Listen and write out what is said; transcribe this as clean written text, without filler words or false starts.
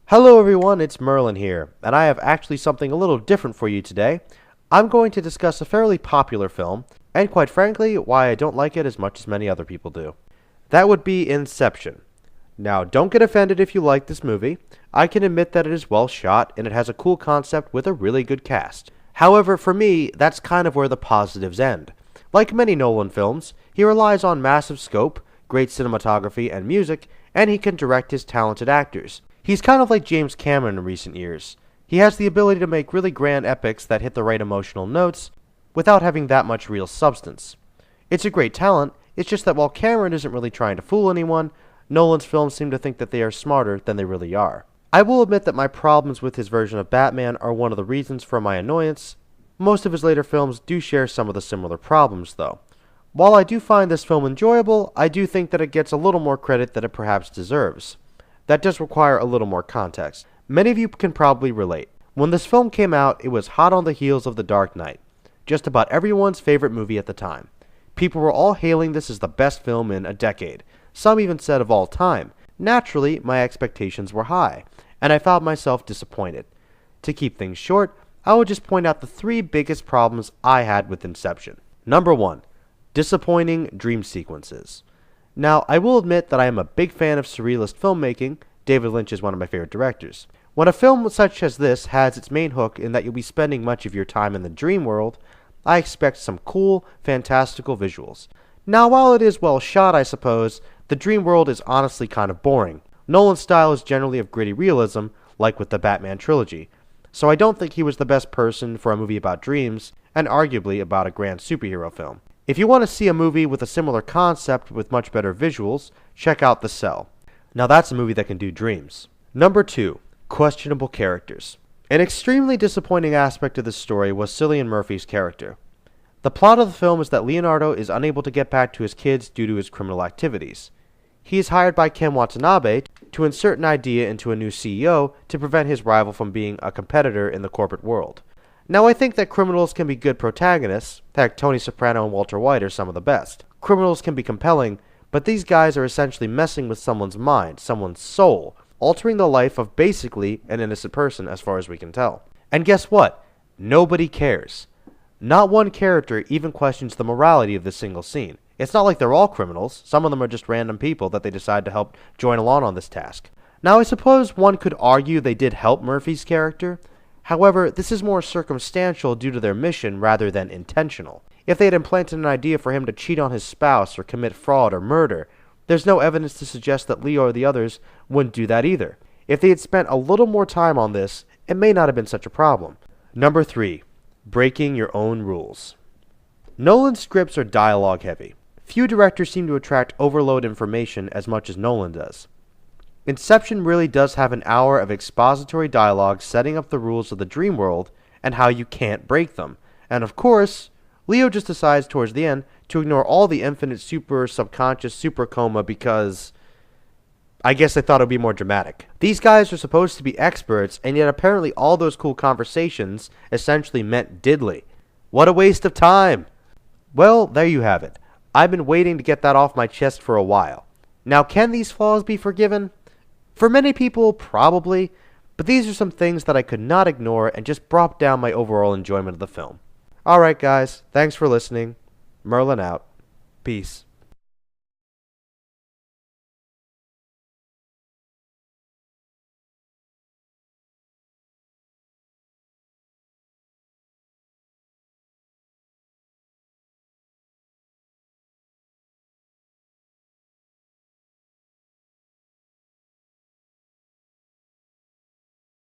Hello everyone, it's Merlin here, and I have actually something a little different for you today. I'm going to discuss a fairly popular film, and quite frankly, why I don't like it as much as many other people do. That would be Inception. Now, don't get offended if you like this movie. I can admit that it is well shot, and it has a cool concept with a really good cast. However, for me, that's kind of where the positives end. Like many Nolan films, he relies on massive scope, great cinematography and music, and he can direct his talented actors. He's kind of like James Cameron in recent years. He has the ability to make really grand epics that hit the right emotional notes without having that much real substance. It's a great talent, it's just that while Cameron isn't really trying to fool anyone, Nolan's films seem to think that they are smarter than they really are. I will admit that my problems with his version of Batman are one of the reasons for my annoyance. Most of his later films do share some of the similar problems, though. While I do find this film enjoyable, I do think that it gets a little more credit than it perhaps deserves. That does require a little more context. Many of you can probably relate. When this film came out, it was hot on the heels of The Dark Knight, just about everyone's favorite movie at the time. People were all hailing this as the best film in a decade. Some even said of all time. Naturally, my expectations were high, and I found myself disappointed. To keep things short, I will just point out the three biggest problems I had with Inception. Number 1. Disappointing dream sequences. Now, I will admit that I am a big fan of surrealist filmmaking. David Lynch is one of my favorite directors. When a film such as this has its main hook in that you'll be spending much of your time in the dream world, I expect some cool, fantastical visuals. Now, while it is well shot, I suppose, the dream world is honestly kind of boring. Nolan's style is generally of gritty realism, like with the Batman trilogy, so I don't think he was the best person for a movie about dreams, and arguably about a grand superhero film. If you want to see a movie with a similar concept with much better visuals, check out The Cell. Now that's a movie that can do dreams. Number 2. Questionable characters. An extremely disappointing aspect of this story was Cillian Murphy's character. The plot of the film is that Leonardo is unable to get back to his kids due to his criminal activities. He is hired by Ken Watanabe to insert an idea into a new CEO to prevent his rival from being a competitor in the corporate world. Now, I think that criminals can be good protagonists. Heck, Tony Soprano and Walter White are some of the best. Criminals can be compelling, but these guys are essentially messing with someone's mind, someone's soul, altering the life of basically an innocent person as far as we can tell. And guess what? Nobody cares. Not one character even questions the morality of this single scene. It's not like they're all criminals. Some of them are just random people that they decide to help join along on this task. Now, I suppose one could argue they did help Murphy's character. However, this is more circumstantial due to their mission rather than intentional. If they had implanted an idea for him to cheat on his spouse or commit fraud or murder, there's no evidence to suggest that Leo or the others wouldn't do that either. If they had spent a little more time on this, it may not have been such a problem. Number 3. Breaking your own rules. Nolan's scripts are dialogue heavy. Few directors seem to attract overload information as much as Nolan does. Inception really does have an hour of expository dialogue setting up the rules of the dream world and how you can't break them. And of course, Leo just decides towards the end to ignore all the infinite super subconscious super coma because I guess they thought it would be more dramatic. These guys are supposed to be experts, and yet apparently all those cool conversations essentially meant diddly. What a waste of time! Well, there you have it. I've been waiting to get that off my chest for a while. Now, can these flaws be forgiven? For many people, probably, but these are some things that I could not ignore and just brought down my overall enjoyment of the film. Alright guys, thanks for listening. Merlin out. Peace.